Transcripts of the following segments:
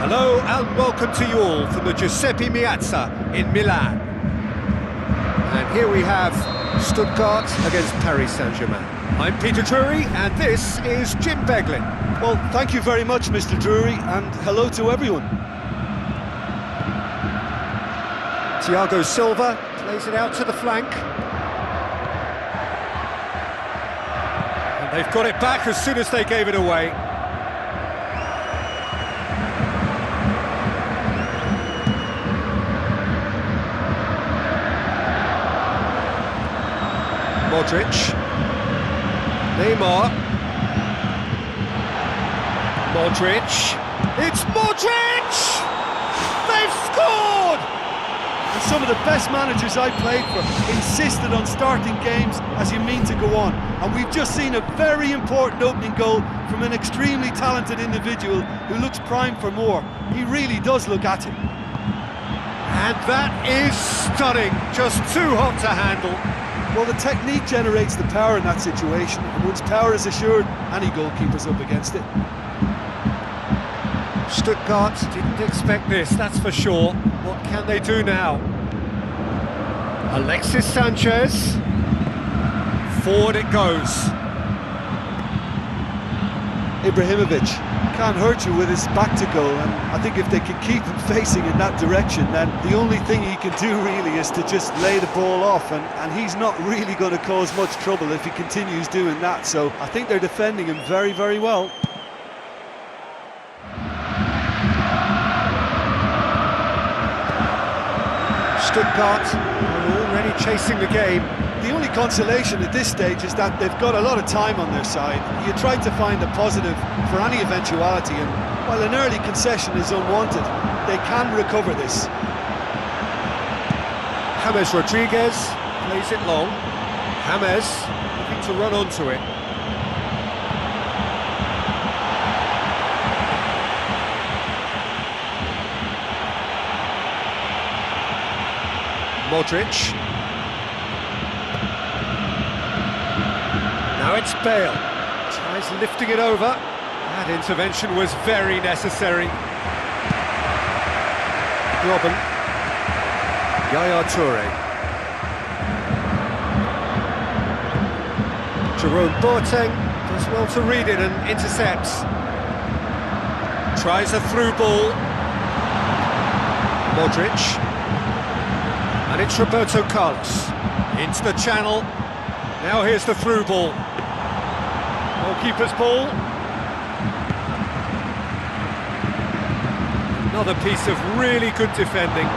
Hello and welcome to you all from the Giuseppe Meazza in Milan. And here we have Stuttgart against Paris Saint-Germain. I'm Peter Drury and this is Jim Beglin. Well, thank you very much, Mr. Drury, and hello to everyone. Thiago Silva plays it out to the flank. And they've got it back as soon as they gave it away. Modric, Neymar, Modric, it's Modric! They've scored! And some of the best managers I played for insisted on starting games as you mean to go on. And we've just seen a very important opening goal from an extremely talented individual who looks primed for more. He really does look at it. And that is stunning, just too hot to handle. Well, the technique generates the power in that situation, and once power is assured, any goalkeeper's up against it. Stuttgart didn't expect this, that's for sure. What can they do now? Alexis Sanchez. Forward it goes. Ibrahimovic can't hurt you with his back to goal, and I think if they can keep him facing in that direction, then the only thing he can do really is to just lay the ball off, and he's not really going to cause much trouble if he continues doing that, so I think they're defending him very, very well. Stuttgart are already chasing the game. The only consolation at this stage is that they've got a lot of time on their side. You try to find a positive for any eventuality, and while an early concession is unwanted, they can recover this. James Rodriguez plays it long. James looking to run onto it. Modric. Now it's Bale. Tries lifting it over. That intervention was very necessary. Robben. Yaya Toure. Jerome Boateng does well to read it and intercepts. Tries a through ball. Modric. And it's Roberto Carlos. Into the channel. Now here's the through ball. Goalkeeper's ball. Another piece of really good defending.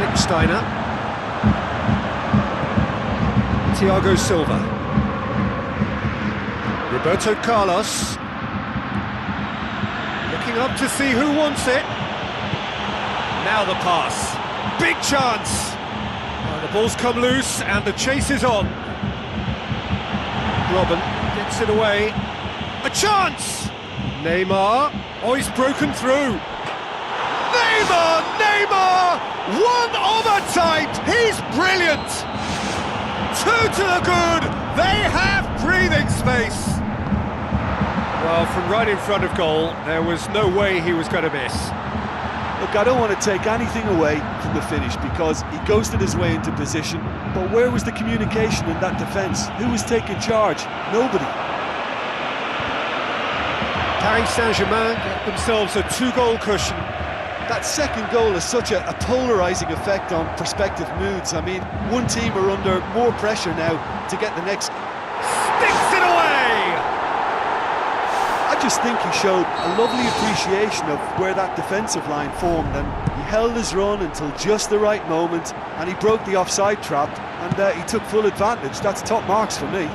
Lichtsteiner. Thiago Silva. Roberto Carlos. Looking up to see who wants it. Now the pass. Big chance! The ball's come loose and the chase is on. Robben gets it away. A chance! Neymar. Oh, he's broken through. Neymar! Neymar! One of a type! He's brilliant! Two to the good! They have breathing space! Well, from right in front of goal, there was no way he was going to miss. Look, I don't want to take anything away from the finish because he ghosted his way into position, but where was the communication in that defence? Who was taking charge? Nobody. Paris Saint-Germain get themselves a two-goal cushion. That second goal has such a polarising effect on prospective moods. I mean, one team are under more pressure now to get the next. Sticks it away! I just think he showed a lovely appreciation of where that defensive line formed, and he held his run until just the right moment, and he broke the offside trap, and he took full advantage. That's top marks for me.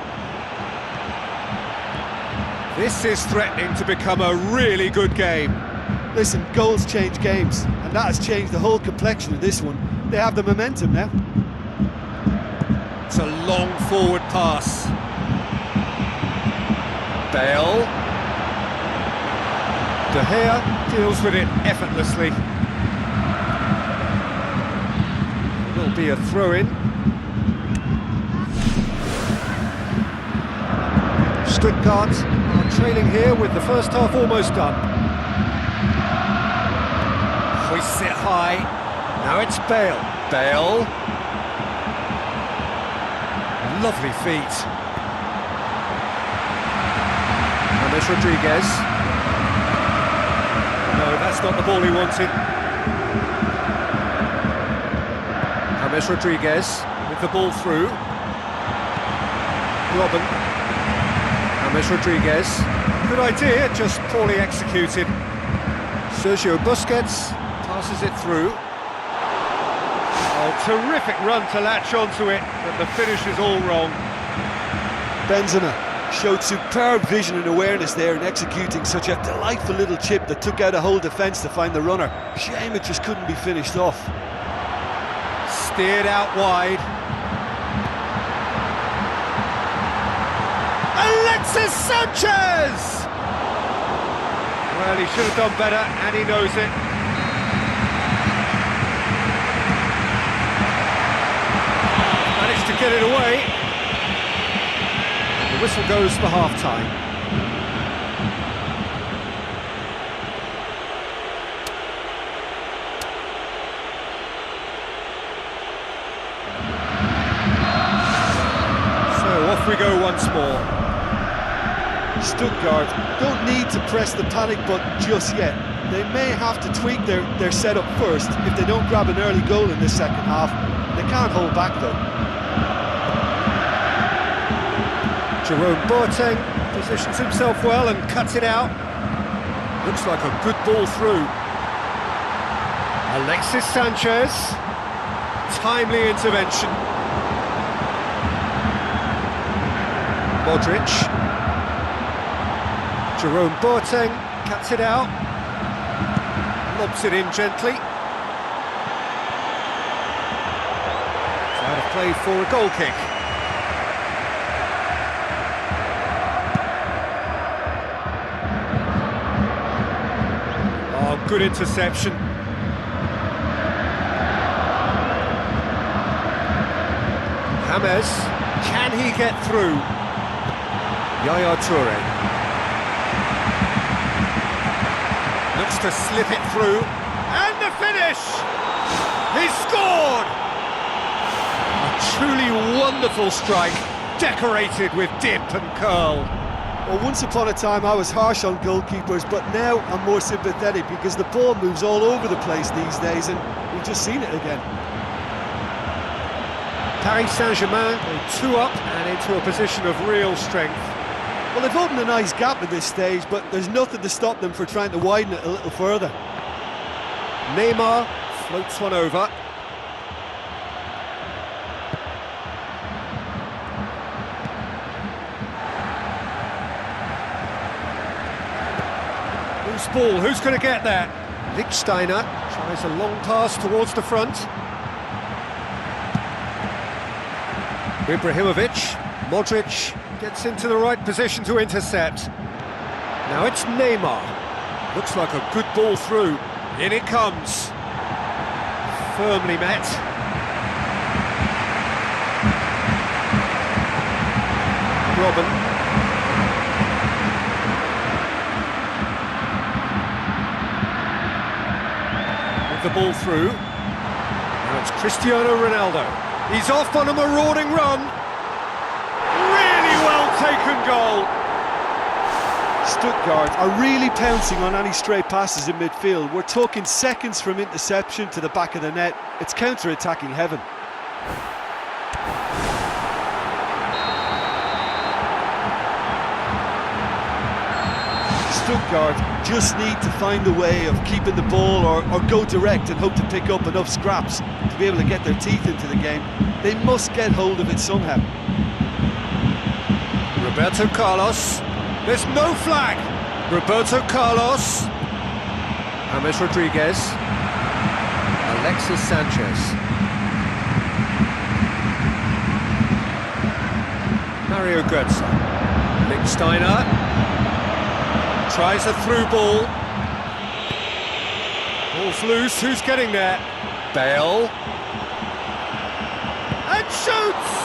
This is threatening to become a really good game. Listen, goals change games, and that has changed the whole complexion of this one. They have the momentum now. It's a long forward pass. Bale. De Gea deals with it effortlessly. Will be a throw-in. Stuttgart are trailing here with the first half almost done. hoists it high. Now it's Bale. Bale. Lovely feet. James Rodriguez. No, that's not the ball he wanted. James Rodriguez with the ball through. Robben. James Rodriguez. Good idea, just poorly executed. Sergio Busquets passes it through. Oh, terrific run to latch onto it, but the finish is all wrong. Benzema showed superb vision and awareness there in executing such a delightful little chip that took out a whole defence to find the runner. Shame it just couldn't be finished off. Steered out wide. Alexis Sanchez! Well, he should have done better, and he knows it. Managed to get it away. The whistle goes for half-time. So off we go once more. Stuttgart don't need to press the panic button just yet. They may have to tweak their setup first if they don't grab an early goal in this second half. They can't hold back though. Jerome Boateng positions himself well and cuts it out. Looks like a good ball through. Alexis Sanchez. Timely intervention. Modric. Jerome Boateng cuts it out. Lobs it in gently. It's out of play for a goal kick. Oh, good interception. James, can he get through? Yaya Toure. Looks to slip it through. And the finish! He's scored! A truly wonderful strike, decorated with dip and curl. Well, once upon a time I was harsh on goalkeepers, but now I'm more sympathetic because the ball moves all over the place these days, and we've just seen it again. Paris Saint-Germain go 2 up and into a position of real strength. Well, they've opened a nice gap at this stage, but there's nothing to stop them for trying to widen it a little further. Neymar floats one over. Loose ball, who's going to get that? Lichtsteiner tries a long pass towards the front. Ibrahimovic, Modric gets into the right position to intercept. Now it's Neymar. Looks like a good ball through. In it comes. Firmly met. Robben. With the ball through. Now it's Cristiano Ronaldo. He's off on a marauding run. Really well taken goal. Stuttgart are really pouncing on any stray passes in midfield. We're talking seconds from interception to the back of the net. It's counter-attacking heaven. Stuttgart just need to find a way of keeping the ball or go direct and hope to pick up enough scraps to be able to get their teeth into the game. They must get hold of it somehow. Roberto Carlos. There's no flag. Roberto Carlos. James Rodriguez. Alexis Sanchez. Mario Götze. Lichtsteiner. Tries a through ball. Ball's loose, who's getting there? Bale. And shoots!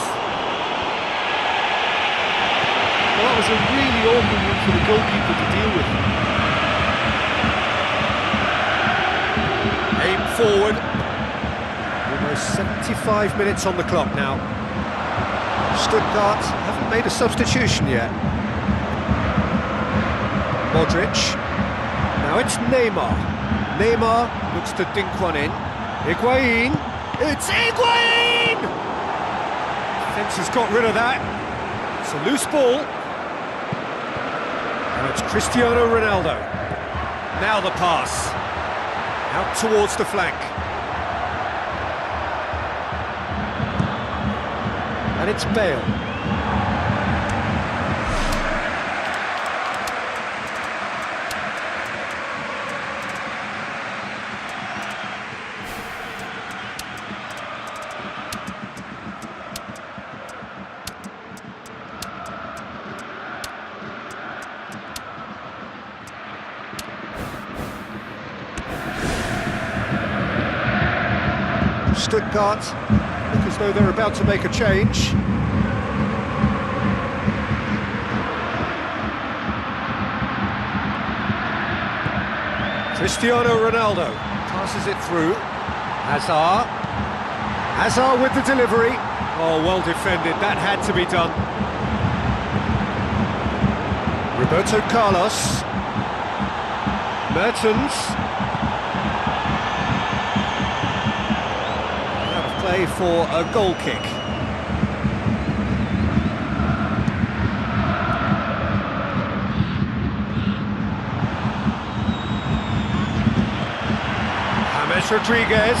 Well, that was a really awkward one for the goalkeeper to deal with. Aim forward. Almost 75 minutes on the clock now. Stuttgart haven't made a substitution yet. Modric. Now it's Neymar. Neymar looks to dink one in. Higuain. It's Higuain! Defence has got rid of that. It's a loose ball. Now it's Cristiano Ronaldo. Now the pass. Out towards the flank. And it's Bale. Stuttgart look as though they're about to make a change. Cristiano Ronaldo passes it through. Hazard. Hazard with the delivery. Oh, well defended, that had to be done. Roberto Carlos. Mertens. Play for a goal kick. James Rodriguez.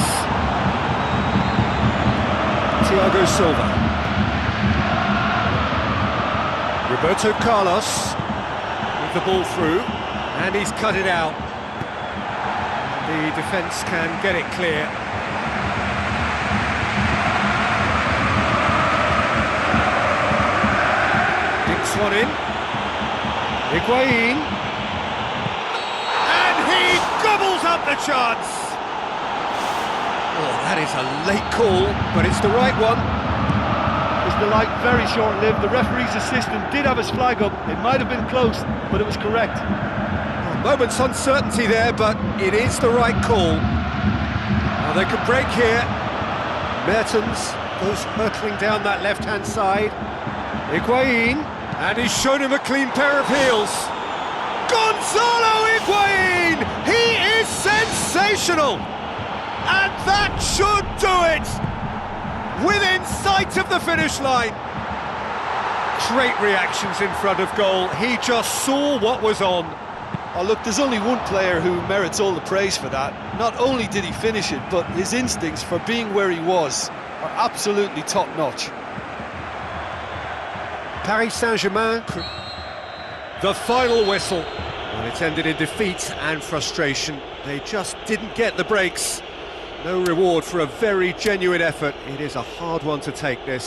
Thiago Silva. Roberto Carlos with the ball through, and he's cut it out. The defence can get it clear. One in, Higuain, and he gobbles up the chance. Oh, that is a late call, but it's the right one. Was the light very short-lived? The referee's assistant did have his flag up. It might have been close, but it was correct. A moment's uncertainty there, but it is the right call. Now they could break here. Mertens goes hurtling down that left-hand side. Higuain. And he's shown him a clean pair of heels. Gonzalo Higuain! He is sensational! And that should do it! Within sight of the finish line. Great reactions in front of goal. He just saw what was on. Oh, look, there's only one player who merits all the praise for that. Not only did he finish it, but his instincts for being where he was are absolutely top-notch. Paris Saint-Germain, the final whistle. Well, it ended in defeat and frustration. They just didn't get the breaks. No reward for a very genuine effort. It is a hard one to take, this.